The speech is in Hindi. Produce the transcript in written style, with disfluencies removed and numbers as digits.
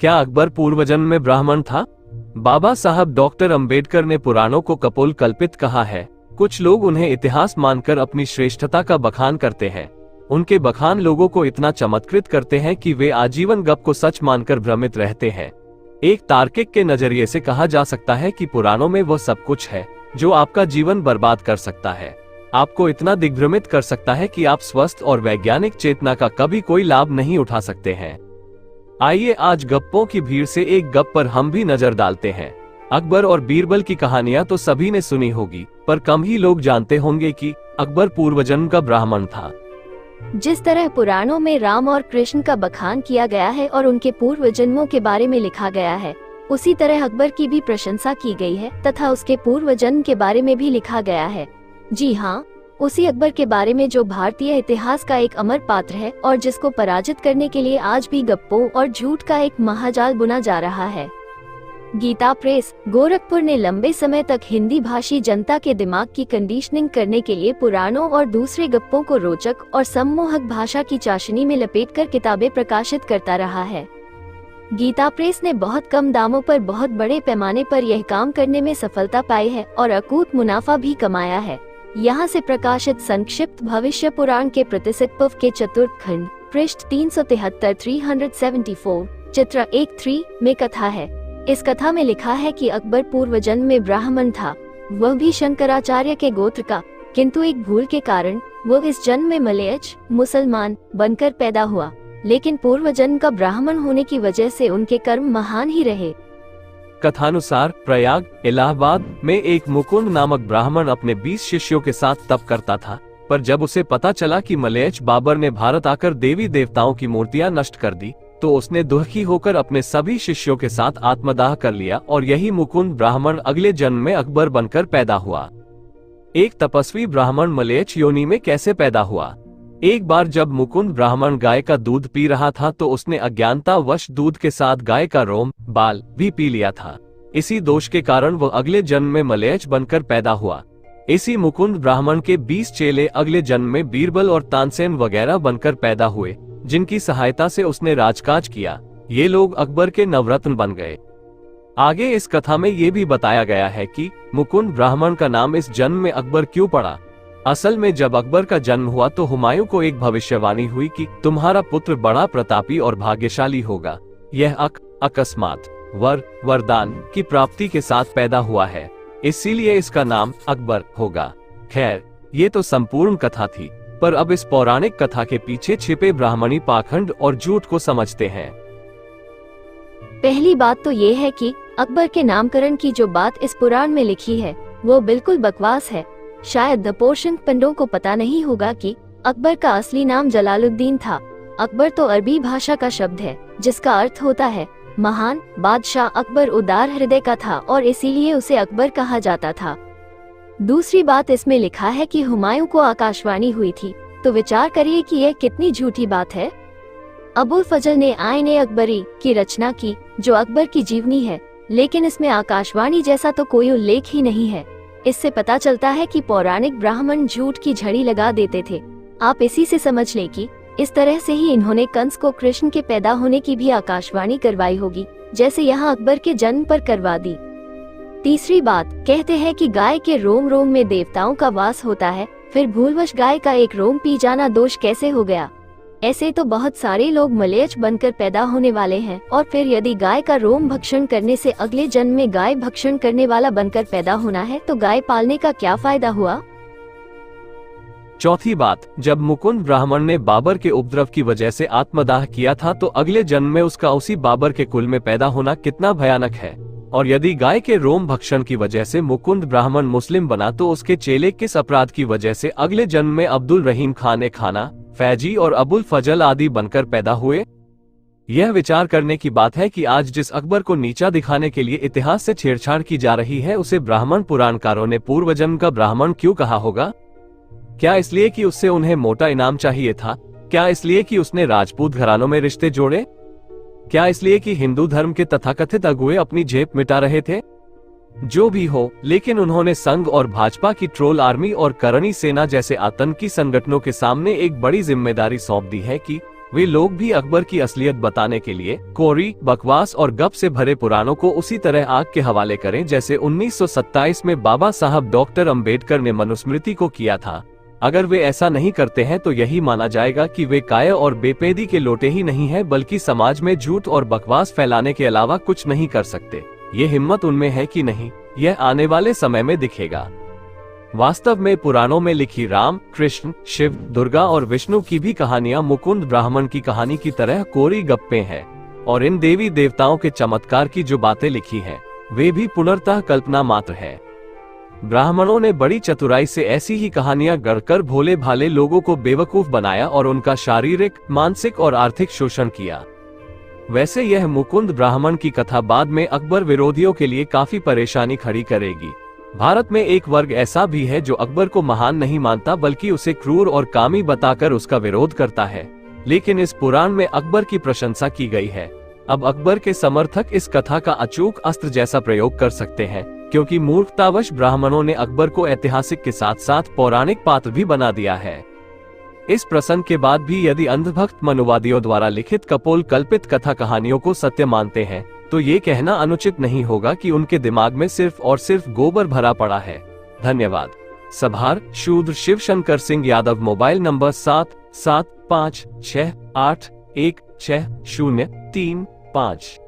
क्या अकबर पूर्वजन्म में ब्राह्मण था? बाबा साहब डॉक्टर अंबेडकर ने पुराणों को कपोल कल्पित कहा है। कुछ लोग उन्हें इतिहास मानकर अपनी श्रेष्ठता का बखान करते हैं। उनके बखान लोगों को इतना चमत्कृत करते हैं कि वे आजीवन गप को सच मानकर भ्रमित रहते हैं। एक तार्किक के नजरिए से कहा जा सकता है कि पुराणों में वह सब कुछ है जो आपका जीवन बर्बाद कर सकता है, आपको इतना दिग्भ्रमित कर सकता है कि आप स्वस्थ और वैज्ञानिक चेतना का कभी कोई लाभ नहीं उठा सकते हैं। आइए आज गप्पों की भीड़ से एक गप पर हम भी नजर डालते हैं। अकबर और बीरबल की कहानियां तो सभी ने सुनी होगी, पर कम ही लोग जानते होंगे कि अकबर पूर्वजन्म का ब्राह्मण था। जिस तरह पुराणों में राम और कृष्ण का बखान किया गया है और उनके पूर्व जन्मों के बारे में लिखा गया है, उसी तरह अकबर की भी प्रशंसा की गई है तथा उसके पूर्व जन्म के बारे में भी लिखा गया है। जी हाँ, उसी अकबर के बारे में जो भारतीय इतिहास का एक अमर पात्र है और जिसको पराजित करने के लिए आज भी गप्पों और झूठ का एक महाजाल बुना जा रहा है। गीता प्रेस गोरखपुर ने लंबे समय तक हिंदी भाषी जनता के दिमाग की कंडीशनिंग करने के लिए पुराणों और दूसरे गप्पों को रोचक और सम्मोहक भाषा की चाशनी में लपेटकर किताबें प्रकाशित करता रहा है। गीता प्रेस ने बहुत कम दामों पर बहुत बड़े पैमाने पर यह काम करने में सफलता पाई है और अकूत मुनाफा भी कमाया है। यहाँ से प्रकाशित संक्षिप्त भविष्य पुराण के प्रतिसिद्ध के चतुर्थ खंड पृष्ठ 373 चित्र 1-3 में कथा है। इस कथा में लिखा है कि अकबर पूर्व जन्म में ब्राह्मण था, वह भी शंकराचार्य के गोत्र का, किंतु एक भूल के कारण वो इस जन्म में मलयच मुसलमान बनकर पैदा हुआ, लेकिन पूर्व जन्म का ब्राह्मण होने की वजह से उनके कर्म महान ही रहे। कथानुसार प्रयाग इलाहाबाद में एक मुकुंद नामक ब्राह्मण अपने 20 शिष्यों के साथ तप करता था, पर जब उसे पता चला कि मलयच बाबर ने भारत आकर देवी देवताओं की मूर्तियां नष्ट कर दी, तो उसने दुखी होकर अपने सभी शिष्यों के साथ आत्मदाह कर लिया और यही मुकुंद ब्राह्मण अगले जन्म में अकबर बनकर पैदा हुआ। एक तपस्वी ब्राह्मण मलयच योनि में कैसे पैदा हुआ? एक बार जब मुकुंद ब्राह्मण गाय का दूध पी रहा था तो उसने अज्ञानतावश दूध के साथ गाय का रोम बाल भी पी लिया था। इसी दोष के कारण वह अगले जन्म में मलयच बनकर पैदा हुआ। इसी मुकुंद ब्राह्मण के 20 चेले अगले जन्म में बीरबल और तानसेन वगैरह बनकर पैदा हुए, जिनकी सहायता से उसने राजकाज किया। ये लोग अकबर के नवरत्न बन गए। आगे इस कथा में ये भी बताया गया है कि मुकुंद ब्राह्मण का नाम इस जन्म में अकबर क्यों पड़ा। असल में जब अकबर का जन्म हुआ तो हुमायूं को एक भविष्यवाणी हुई कि तुम्हारा पुत्र बड़ा प्रतापी और भाग्यशाली होगा। यह अकस्मात वरदान की प्राप्ति के साथ पैदा हुआ है, इसीलिए इसका नाम अकबर होगा। खैर, ये तो संपूर्ण कथा थी, पर अब इस पौराणिक कथा के पीछे छिपे ब्राह्मणी पाखंड और झूठ को समझते हैं। पहली बात तो ये है कि अकबर के नामकरण की जो बात इस पुराण में लिखी है वो बिल्कुल बकवास है। शायद दपोर्शन पंडों को पता नहीं होगा कि अकबर का असली नाम जलालुद्दीन था। अकबर तो अरबी भाषा का शब्द है जिसका अर्थ होता है महान। बादशाह अकबर उदार हृदय का था और इसीलिए उसे अकबर कहा जाता था। दूसरी बात, इसमें लिखा है कि हुमायूं को आकाशवाणी हुई थी, तो विचार करिए कि यह कितनी झूठी बात है। अबुल फजल ने आईने अकबरी की रचना की जो अकबर की जीवनी है, लेकिन इसमें आकाशवाणी जैसा तो कोई उल्लेख ही नहीं है। इससे पता चलता है कि पौराणिक ब्राह्मण झूठ की झड़ी लगा देते थे। आप इसी से समझ लें कि इस तरह से ही इन्होंने कंस को कृष्ण के पैदा होने की भी आकाशवाणी करवाई होगी, जैसे यहाँ अकबर के जन्म पर करवा दी। तीसरी बात, कहते हैं कि गाय के रोम रोम में देवताओं का वास होता है, फिर भूलवश गाय का एक रोम पी जाना दोष कैसे हो गया? ऐसे तो बहुत सारे लोग मलयच बनकर पैदा होने वाले हैं, और फिर यदि गाय का रोम भक्षण करने से अगले जन्म में गाय भक्षण करने वाला बनकर पैदा होना है तो गाय पालने का क्या फायदा हुआ? चौथी बात, जब मुकुंद ब्राह्मण ने बाबर के उपद्रव की वजह से आत्मदाह किया था तो अगले जन्म में उसका उसी बाबर के कुल में पैदा होना कितना भयानक है। और यदि गाय के रोम भक्षण की वजह से मुकुंद ब्राह्मण मुस्लिम बना तो उसके चेले किस अपराध की वजह से अगले जन्म में अब्दुल रहीम खान ए खाना, फैजी और अबुल फजल आदि बनकर पैदा हुए? यह विचार करने की बात है कि आज जिस अकबर को नीचा दिखाने के लिए इतिहास से छेड़छाड़ की जा रही है, उसे ब्राह्मण पुराणकारों ने पूर्वजन्म का ब्राह्मण क्यों कहा होगा? क्या इसलिए कि उससे उन्हें मोटा इनाम चाहिए था? क्या इसलिए कि उसने राजपूत घरानों में रिश्ते जोड़े? क्या इसलिए कि हिंदू धर्म के तथाकथित अगुए अपनी जेब मिटा रहे थे? जो भी हो, लेकिन उन्होंने संघ और भाजपा की ट्रोल आर्मी और करणी सेना जैसे आतंकी संगठनों के सामने एक बड़ी जिम्मेदारी सौंप दी है कि वे लोग भी अकबर की असलियत बताने के लिए कोरी, बकवास और गप से भरे पुराणों को उसी तरह आग के हवाले करें जैसे 1927 में बाबा साहब डॉक्टर अंबेडकर ने मनुस्मृति को किया था। अगर वे ऐसा नहीं करते हैं तो यही माना जाएगा कि वे काया और बेपेदी के लोटे ही नहीं है, बल्कि समाज में झूठ और बकवास फैलाने के अलावा कुछ नहीं कर सकते। ये हिम्मत उनमें है कि नहीं, यह आने वाले समय में दिखेगा। वास्तव में पुराणों में लिखी राम, कृष्ण, शिव, दुर्गा और विष्णु की भी कहानियां मुकुंद ब्राह्मण की कहानी की तरह कोरी गप्पे हैं, और इन देवी देवताओं के चमत्कार की जो बातें लिखी हैं, वे भी पुनर्तः कल्पना मात्र है। ब्राह्मणों ने बड़ी चतुराई से ऐसी ही कहानियां गढ़कर भोले भाले लोगों को बेवकूफ बनाया और उनका शारीरिक, मानसिक और आर्थिक शोषण किया। वैसे यह मुकुंद ब्राह्मण की कथा बाद में अकबर विरोधियों के लिए काफी परेशानी खड़ी करेगी। भारत में एक वर्ग ऐसा भी है जो अकबर को महान नहीं मानता, बल्कि उसे क्रूर और कामी बताकर उसका विरोध करता है। लेकिन इस पुराण में अकबर की प्रशंसा की गई है। अब अकबर के समर्थक इस कथा का अचूक अस्त्र जैसा प्रयोग कर सकते हैं, क्योंकि मूर्खतावश ब्राह्मणों ने अकबर को ऐतिहासिक के साथ साथ पौराणिक पात्र भी बना दिया है। इस प्रसंग के बाद भी यदि अंधभक्त मनुवादियों द्वारा लिखित कपोल कल्पित कथा कहानियों को सत्य मानते हैं, तो ये कहना अनुचित नहीं होगा कि उनके दिमाग में सिर्फ और सिर्फ गोबर भरा पड़ा है। धन्यवाद। सभार शूद्र शिवशंकर सिंह यादव, मोबाइल नंबर 7756816035।